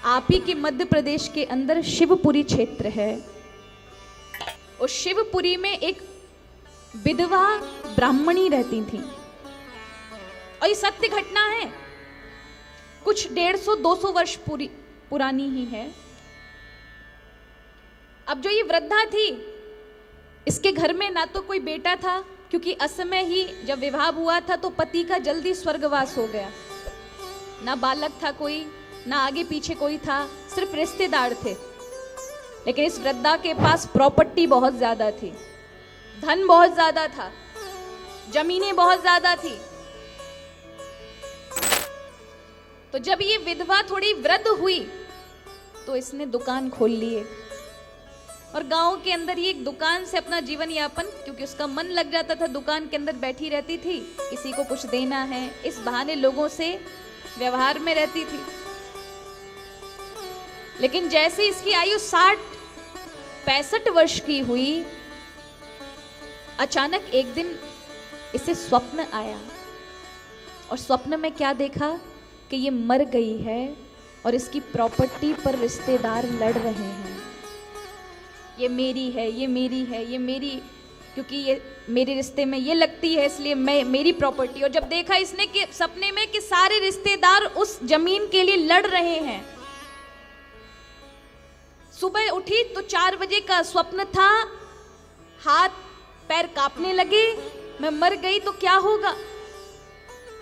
आप ही के मध्य प्रदेश के अंदर शिवपुरी क्षेत्र है। उस शिवपुरी में एक विधवा ब्राह्मणी रहती थी और ये सत्य घटना है, कुछ 150-200 वर्ष पुरानी ही है। अब जो ये वृद्धा थी, इसके घर में ना तो कोई बेटा था, क्योंकि असमय ही जब विवाह हुआ था तो पति का जल्दी स्वर्गवास हो गया। ना बालक था कोई, ना आगे पीछे कोई था, सिर्फ रिश्तेदार थे। लेकिन इस वृद्धा के पास प्रॉपर्टी बहुत ज्यादा थी, धन बहुत ज्यादा था, जमीनें बहुत ज्यादा थी। तो जब ये विधवा थोड़ी वृद्ध हुई तो इसने दुकान खोल लिए और गांव के अंदर ये एक दुकान से अपना जीवन यापन, क्योंकि उसका मन लग जाता था, दुकान के अंदर बैठी रहती थी, किसी को कुछ देना है, इस बहाने लोगों से व्यवहार में रहती थी। लेकिन जैसे इसकी आयु 60-65 वर्ष की हुई, अचानक एक दिन इसे स्वप्न आया और स्वप्न में क्या देखा कि ये मर गई है और इसकी प्रॉपर्टी पर रिश्तेदार लड़ रहे हैं। ये मेरी है, ये मेरी है, ये मेरी, क्योंकि ये मेरे रिश्ते में ये लगती है इसलिए मैं, मेरी प्रॉपर्टी। और जब देखा इसने कि सपने में कि सारे रिश्तेदार उस जमीन के लिए लड़ रहे हैं। सुबह उठी तो 4 बजे का स्वप्न था, हाथ पैर कांपने लगे, मैं मर गई तो क्या होगा,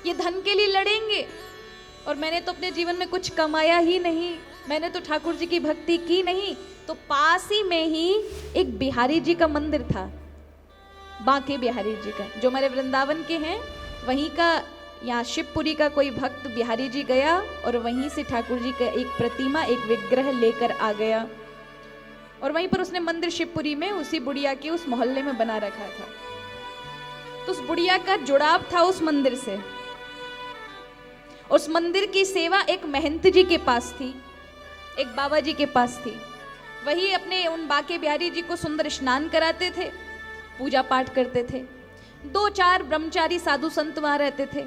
ये धन के लिए लड़ेंगे और मैंने तो अपने जीवन में कुछ कमाया ही नहीं, मैंने तो ठाकुर जी की भक्ति की नहीं। तो पास ही में ही एक बिहारी जी का मंदिर था, बांके बिहारी जी का, जो हमारे वृंदावन के हैं वहीं का। यहाँ शिवपुरी का कोई भक्त बिहारी जी गया और वहीं से ठाकुर जी का एक प्रतिमा, एक विग्रह लेकर आ गया और वहीं पर उसने मंदिर शिवपुरी में उसी बुढ़िया के उस मोहल्ले में बना रखा था। तो उस बुढ़िया का जुड़ाव था उस मंदिर से। उस मंदिर की सेवा एक महंत जी के पास थी, एक बाबा जी के पास थी। वही अपने उन बाके बिहारी जी को सुंदर स्नान कराते थे, पूजा पाठ करते थे। 2-4 ब्रह्मचारी साधु संत वहां रहते थे।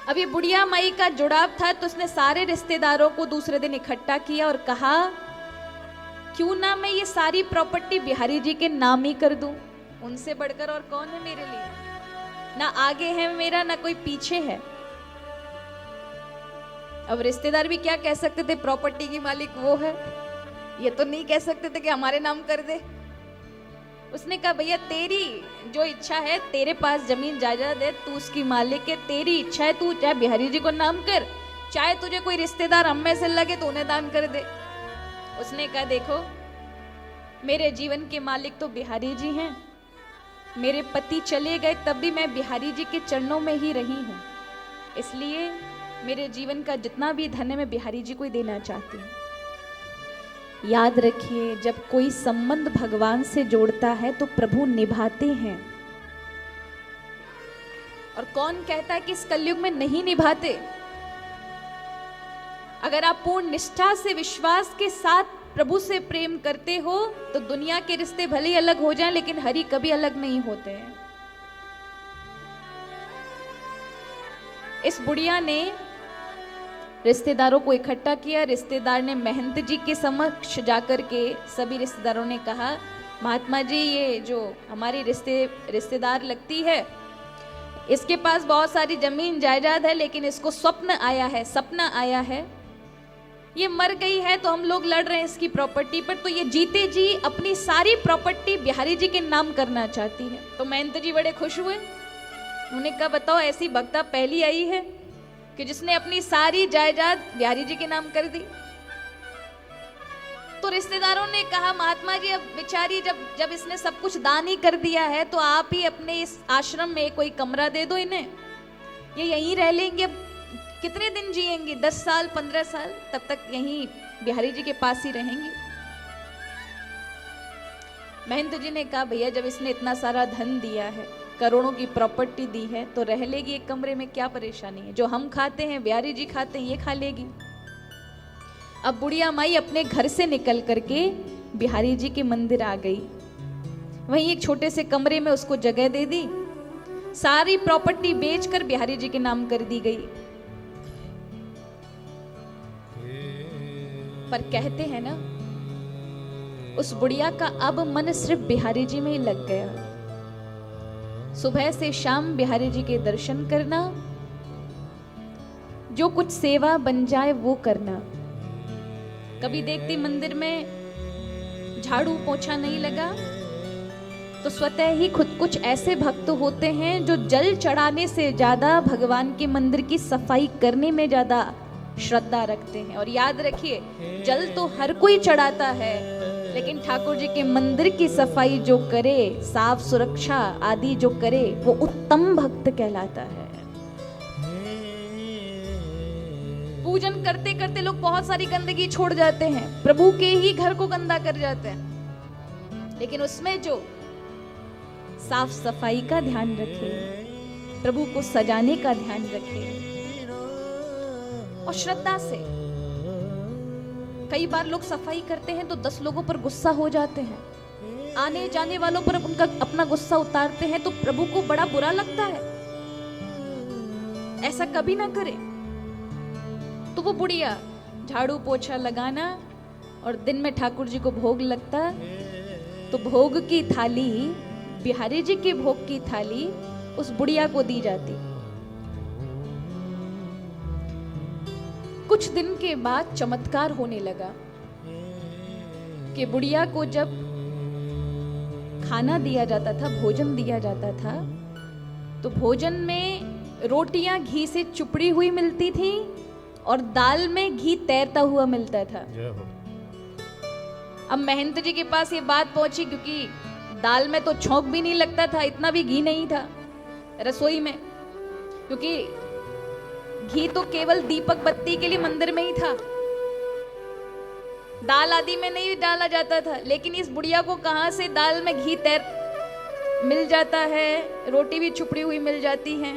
अब ये बुढ़िया माई का जुड़ाव था तो उसने सारे रिश्तेदारों को दूसरे दिन इकट्ठा किया और कहा, क्यों ना मैं ये सारी प्रॉपर्टी बिहारी जी के नाम ही कर दूं, उनसे बढ़कर और कौन है मेरे लिए, ना आगे है मेरा ना कोई पीछे है। अब रिश्तेदार भी क्या कह सकते थे, प्रॉपर्टी की मालिक वो है, ये तो नहीं कह सकते थे कि हमारे नाम कर दे। उसने कहा, भैया तेरी जो इच्छा है, तेरे पास जमीन जायदाद है, तू उसकी मालिक है, तेरी इच्छा है, तू चाहे बिहारी जी को नाम कर, चाहे तुझे कोई रिश्तेदार हम में से लगे तो उन्हें दान कर दे। उसने कहा, देखो मेरे जीवन के मालिक तो बिहारी जी हैं, मेरे पति चले गए तब भी मैं बिहारी जी के चरणों में ही रही हूं, इसलिए मेरे जीवन का जितना भी धन है मैं बिहारी जी को ही देना चाहती हूँ। याद रखिए, जब कोई संबंध भगवान से जोड़ता है तो प्रभु निभाते हैं। और कौन कहता है कि इस कलयुग में नहीं निभाते। अगर आप पूर्ण निष्ठा से, विश्वास के साथ प्रभु से प्रेम करते हो तो दुनिया के रिश्ते भले ही अलग हो जाएं, लेकिन हरि कभी अलग नहीं होते हैं। इस बुढ़िया ने रिश्तेदारों को इकट्ठा किया। रिश्तेदार ने महंत जी के समक्ष जाकर के सभी रिश्तेदारों ने कहा, महात्मा जी ये जो हमारी रिश्तेदार लगती है, इसके पास बहुत सारी जमीन जायदाद है, लेकिन इसको सपना आया है, ये मर गई है तो हम लोग लड़ रहे हैं इसकी प्रॉपर्टी पर, तो ये जीते जी अपनी सारी प्रॉपर्टी बिहारी जी के नाम करना चाहती है। तो महंत जी बड़े खुश हुए। उन्होंने कहा, बताओ ऐसी भक्ता पहली आई है कि जिसने अपनी सारी जायदाद बिहारी जी के नाम कर दी। तो रिश्तेदारों ने कहा, महात्मा जी अब बेचारी जब इसने सब कुछ दान ही कर दिया है तो आप ही अपने इस आश्रम में कोई कमरा दे दो इन्हें, ये यहीं रह लेंगे। अब कितने दिन जिएंगी, 10 साल 15 साल, तब तक यहीं बिहारी जी के पास ही रहेंगी। महंत जी ने कहा, भैया जब इसने इतना सारा धन दिया है, करोड़ों की प्रॉपर्टी दी है, तो रह लेगी एक कमरे में, क्या परेशानी है, जो हम खाते हैं बिहारी जी खाते हैं ये खा लेगी। अब बुढ़िया माई अपने घर से निकल करके बिहारी जी के मंदिर आ गई। वहीं एक छोटे से कमरे में उसको जगह दे दी, सारी प्रॉपर्टी बेचकर बिहारी जी के नाम कर दी गई। पर कहते हैं ना, उस बुढ़िया का अब मन सिर्फ बिहारी जी में ही लग गया। सुबह से शाम बिहारी जी के दर्शन करना, जो कुछ सेवा बन जाए वो करना। कभी देखती मंदिर में झाड़ू पोछा नहीं लगा तो स्वतः ही खुद कुछ ऐसे भक्त होते हैं जो जल चढ़ाने से ज्यादा भगवान के मंदिर की सफाई करने में ज्यादा श्रद्धा रखते हैं। और याद रखिए, जल तो हर कोई चढ़ाता है, लेकिन ठाकुर जी के मंदिर की सफाई जो करे, साफ सुरक्षा आदि जो करे, वो उत्तम भक्त कहलाता है। पूजन करते करते लोग बहुत सारी गंदगी छोड़ जाते हैं, प्रभु के ही घर को गंदा कर जाते हैं, लेकिन उसमें जो साफ सफाई का ध्यान रखे, प्रभु को सजाने का ध्यान रखे और श्रद्धा से। कई बार लोग सफाई करते हैं तो 10 लोगों पर गुस्सा हो जाते हैं, आने जाने वालों पर उनका अपना गुस्सा उतारते हैं तो प्रभु को बड़ा बुरा लगता है। ऐसा कभी ना करें। तो वो बुढ़िया झाड़ू पोछा लगाना, और दिन में ठाकुर जी को भोग लगता तो भोग की थाली, बिहारी जी के भोग की थाली उस बुढ़िया को दी जाती। कुछ दिन के बाद चमत्कार होने लगा कि बुढ़िया को जब खाना दिया जाता था, भोजन दिया जाता था, तो भोजन में रोटियां घी से चुपड़ी हुई मिलती थी और दाल में घी तैरता हुआ मिलता था। अब महंत जी के पास ये बात पहुंची, क्योंकि दाल में तो छौंक भी नहीं लगता था, इतना भी घी नहीं था रसोई में, क्योंकि घी तो केवल दीपक बत्ती के लिए मंदिर में ही था, दाल आदि में नहीं डाला जाता था। लेकिन इस बुढ़िया को कहां से दाल में घी तैर मिल जाता है, रोटी भी छुपड़ी हुई मिल जाती है।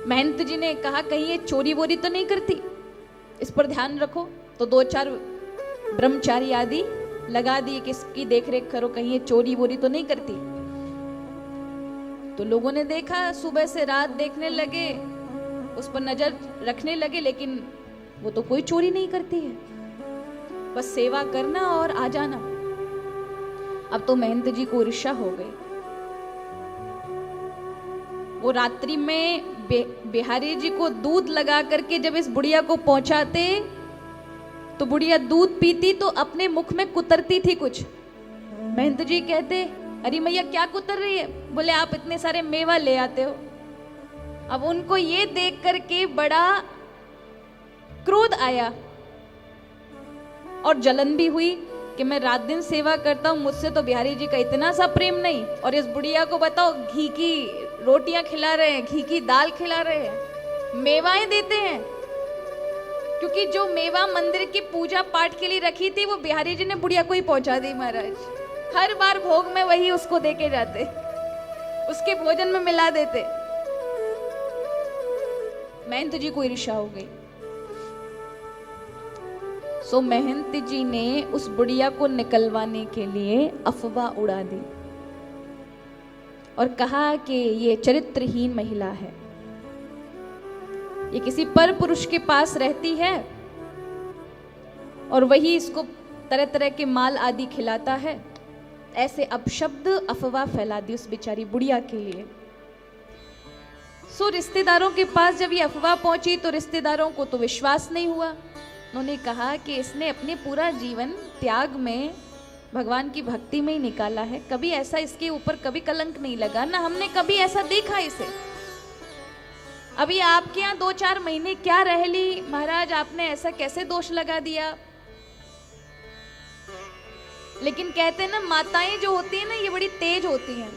महंत जी ने कहा कहीं ये चोरी वोरी तो नहीं करती, इस पर ध्यान रखो। तो 2-4 ब्रह्मचारी आदि लगा दिए कि इसकी देखरेख करो, कहीं ये चोरी वोरी तो नहीं करती। तो लोगों ने देखा, सुबह से रात देखने लगे, उस पर नजर रखने लगे, लेकिन वो तो कोई चोरी नहीं करती है, बस सेवा करना और आ जाना। अब तो महंत जी को ईर्ष्या हो गई। वो रात्रि में बिहारी जी को दूध लगा करके जब इस बुढ़िया को पहुंचाते तो बुढ़िया दूध पीती तो अपने मुख में कुतरती थी कुछ। महंत जी कहते, अरे मैया क्या कुतर रही है? बोले आप इतने सारे मेवा ले आते हो। अब उनको ये देख करके बड़ा क्रोध आया और जलन भी हुई कि मैं रात दिन सेवा करता हूं, मुझसे तो बिहारी जी का इतना सा प्रेम नहीं, और इस बुढ़िया को बताओ घी की रोटियां खिला रहे हैं, घी की दाल खिला रहे हैं, मेवाएं देते हैं। क्योंकि जो मेवा मंदिर की पूजा पाठ के लिए रखी थी वो बिहारी जी ने बुढ़िया को ही पहुंचा दी। महाराज हर बार भोग में वही उसको देके जाते, उसके भोजन में मिला देते। महंत जी को ईर्ष्या हो गई। सो महंत जी ने उस बुढ़िया को निकलवाने के लिए अफवाह उड़ा दी और कहा कि ये चरित्रहीन महिला है, ये किसी पर पुरुष के पास रहती है और वही इसको तरह तरह के माल आदि खिलाता है। ऐसे अपशब्द अफवाह फैला दी उस बेचारी बुढ़िया के लिए। सो रिश्तेदारों के पास जब ये अफवाह पहुंची तो रिश्तेदारों को तो विश्वास नहीं हुआ। उन्होंने कहा कि इसने अपने पूरा जीवन त्याग में, भगवान की भक्ति में ही निकाला है, कभी ऐसा इसके ऊपर कभी कलंक नहीं लगा, ना हमने कभी ऐसा देखा इसे। अभी आपके यहाँ 2-4 महीने क्या रह ली महाराज, आपने ऐसा कैसे दोष लगा दिया? लेकिन कहते हैं ना, माताएं जो होती है ना ये बड़ी तेज होती हैं।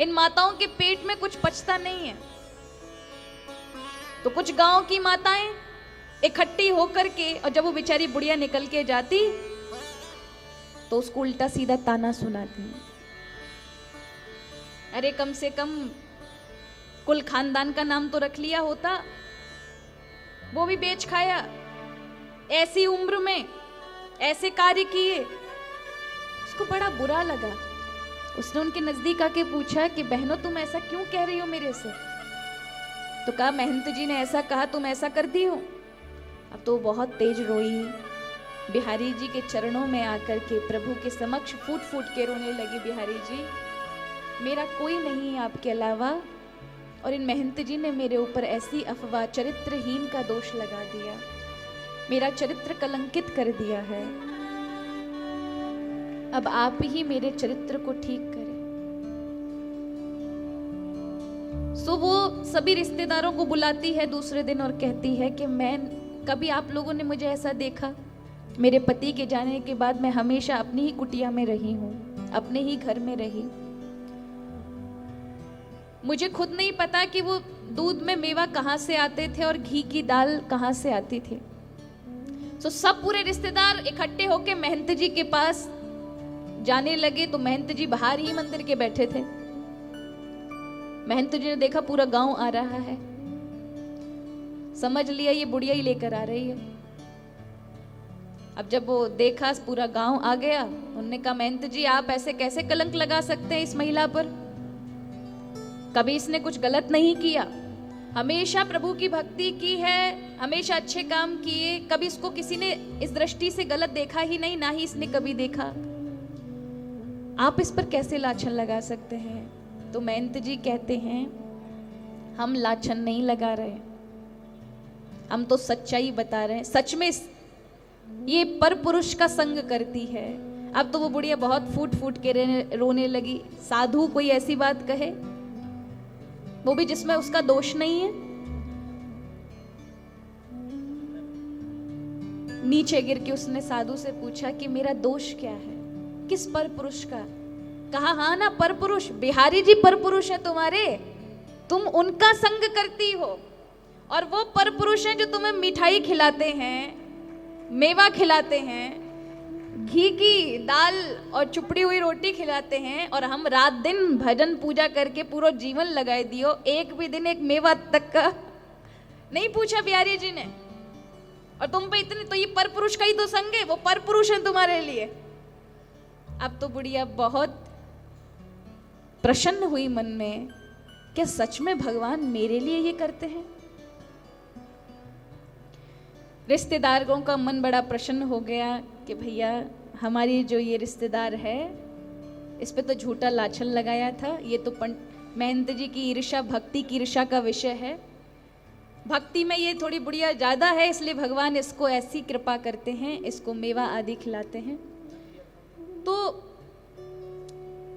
इन माताओं के पेट में कुछ पचता नहीं है। तो कुछ गांव की माताएं इकट्ठी होकर के, और जब वो बेचारी बुढ़िया निकल के जाती तो उसको उल्टा सीधा ताना सुनाती, अरे कम से कम कुल खानदान का नाम तो रख लिया होता, वो भी बेच खाया, ऐसी उम्र में ऐसे कार्य किए। उसको बड़ा बुरा लगा। उसने उनके नजदीक आके पूछा कि बहनों तुम ऐसा क्यों कह रही हो मेरे से? तो कहा महंत जी ने ऐसा कहा, तुम ऐसा करती हो? अब तो बहुत तेज रोई, बिहारी जी के चरणों में आकर के प्रभु के समक्ष फूट फूट के रोने लगी। बिहारी जी, मेरा कोई नहीं आपके अलावा, और इन महंत जी ने मेरे ऊपर ऐसी अफवाह, चरित्रहीन का दोष लगा दिया, मेरा चरित्र कलंकित कर दिया है। अब आप ही मेरे चरित्र को ठीक करें। सो वो सभी रिश्तेदारों को बुलाती है दूसरे दिन और कहती है कि मैं कभी आप लोगों ने मुझे ऐसा देखा? मेरे पति के जाने के बाद मैं हमेशा अपनी ही कुटिया में रही हूं, अपने ही घर में रही। मुझे खुद नहीं पता कि वो दूध में मेवा कहां से आते थे और घी की दाल कहां से आती थी। तो सब पूरे रिश्तेदार इकट्ठे होके महंत जी के पास जाने लगे, तो महंत जी बाहर ही मंदिर के बैठे थे। महंत जी ने देखा पूरा गांव आ रहा है, समझ लिया ये बुढ़िया ही लेकर आ रही है। अब जब वो देखा पूरा गांव आ गया, उन्होंने कहा महंत जी आप ऐसे कैसे कलंक लगा सकते हैं इस महिला पर? कभी इसने कुछ गलत नहीं किया, हमेशा प्रभु की भक्ति की है, हमेशा अच्छे काम किए, कभी इसको किसी ने इस दृष्टि से गलत देखा ही नहीं, ना ही इसने कभी देखा। आप इस पर कैसे लाछन लगा सकते हैं? तो महंत जी कहते हैं हम लाछन नहीं लगा रहे, हम तो सच्चाई बता रहे हैं। सच में ये पर पुरुष का संग करती है। अब तो वो बुढ़िया बहुत फूट फूट के रोने लगी। साधु कोई ऐसी बात कहे, वो भी जिसमें उसका दोष नहीं है। नीचे गिर के उसने साधु से पूछा कि मेरा दोष क्या है, किस पर पुरुष का? कहा हाँ ना, पर पुरुष, बिहारी जी पर पुरुष है तुम्हारे, तुम उनका संग करती हो, और वो पर पुरुष हैं जो तुम्हें मिठाई खिलाते हैं, मेवा खिलाते हैं, घी की दाल और चुपड़ी हुई रोटी खिलाते हैं, और हम रात दिन भजन पूजा करके पूरा जीवन लगाए दियो, एक भी दिन एक मेवा तक का नहीं पूछा बिहारी जी ने, और तुम पे इतने, तो ये पर पुरुष का ही तो संग है, वो पर पुरुष है तुम्हारे लिए। अब तो बुढ़िया बहुत प्रसन्न हुई मन में, क्या सच में भगवान मेरे लिए ये करते हैं? रिश्तेदारों का मन बड़ा प्रसन्न हो गया कि भैया हमारी जो ये रिश्तेदार है इस पे तो झूठा लाछन लगाया था, ये तो महंत जी की ईर्ष्या, भक्ति की ईर्ष्या का विषय है, भक्ति में ये थोड़ी बुढ़िया ज्यादा है, इसलिए भगवान इसको ऐसी कृपा करते हैं, इसको मेवा आदि खिलाते हैं। तो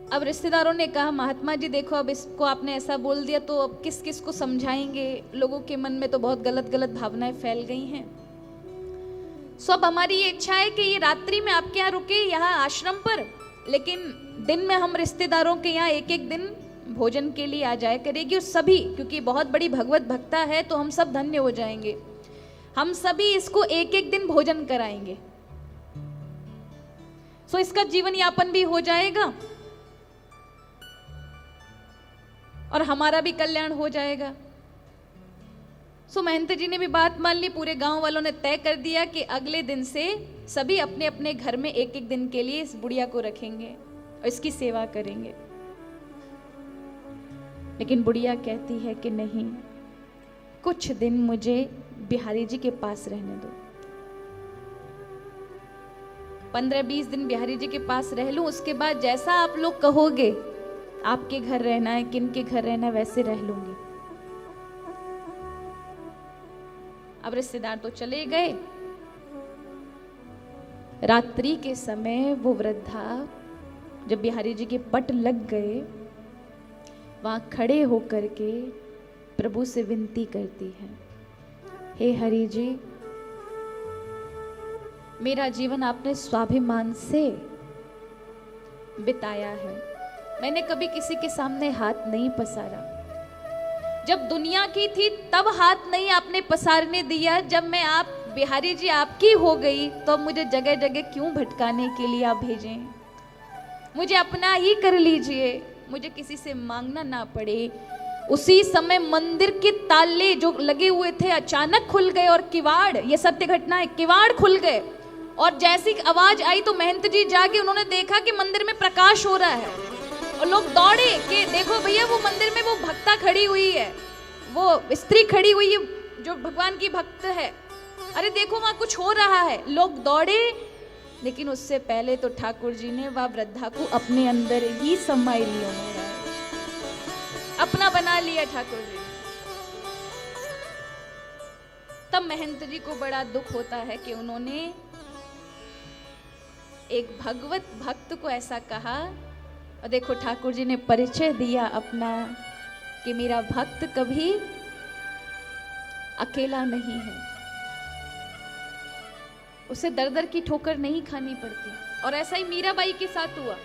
अब रिश्तेदारों ने कहा महात्मा जी देखो, अब इसको आपने ऐसा बोल दिया तो अब किस किस को समझाएंगे, लोगों के मन में तो बहुत गलत गलत भावनाएं फैल गई हैं। सो अब हमारी ये इच्छा है कि ये रात्रि में आपके यहाँ रुके, यहाँ आश्रम पर, लेकिन दिन में हम रिश्तेदारों के यहाँ एक एक दिन भोजन के लिए आ जाया करेगी, और सभी, क्योंकि बहुत बड़ी भगवत भक्ता है तो हम सब धन्य हो जाएंगे, हम सभी इसको एक एक दिन भोजन कराएंगे। सो इसका जीवन यापन भी हो जाएगा और हमारा भी कल्याण हो जाएगा। सो महंत जी ने भी बात मान ली, पूरे गांव वालों ने तय कर दिया कि अगले दिन से सभी अपने अपने घर में एक एक दिन के लिए इस बुढ़िया को रखेंगे और इसकी सेवा करेंगे। लेकिन बुढ़िया कहती है कि नहीं, कुछ दिन मुझे बिहारी जी के पास रहने दो, 15-20 दिन बिहारी जी के पास रह लूं, उसके बाद जैसा आप लोग कहोगे, आपके घर रहना है, किन के घर रहना है, वैसे रह लूंगी। अब रिश्तेदार तो चले गए। रात्रि के समय वो वृद्धा जब बिहारी जी के पट लग गए, वहां खड़े होकर के प्रभु से विनती करती है, हे हरि जी, मेरा जीवन आपने स्वाभिमान से बिताया है, मैंने कभी किसी के सामने हाथ नहीं पसारा, जब दुनिया की थी तब हाथ नहीं आपने पसारने दिया, जब मैं आप बिहारी जी आपकी हो गई तो मुझे जगह जगह क्यों भटकाने के लिए आप भेजें? मुझे अपना ही कर लीजिए, मुझे किसी से मांगना ना पड़े। उसी समय मंदिर के ताले जो लगे हुए थे अचानक खुल गए और किवाड़, ये सत्य घटना है, किवाड़ खुल गए और जैसी आवाज आई तो महंत जी जाके उन्होंने देखा कि मंदिर में प्रकाश हो रहा है और लोग दौड़े कि देखो भैया वो मंदिर में वो भक्ता खड़ी हुई है, वो स्त्री खड़ी हुई है जो भगवान की भक्त है। अरे देखो वहां कुछ हो रहा है, लोग दौड़े, लेकिन उससे पहले तो ठाकुर जी ने वह वृद्धा को अपने अंदर ही समाई लिया, अपना बना लिया ठाकुर जी। तब महंत जी को बड़ा दुख होता है कि उन्होंने एक भगवत भक्त को ऐसा कहा। और देखो ठाकुर जी ने परिचय दिया अपना कि मेरा भक्त कभी अकेला नहीं है, उसे दर दर की ठोकर नहीं खानी पड़ती। और ऐसा ही मीराबाई के साथ हुआ।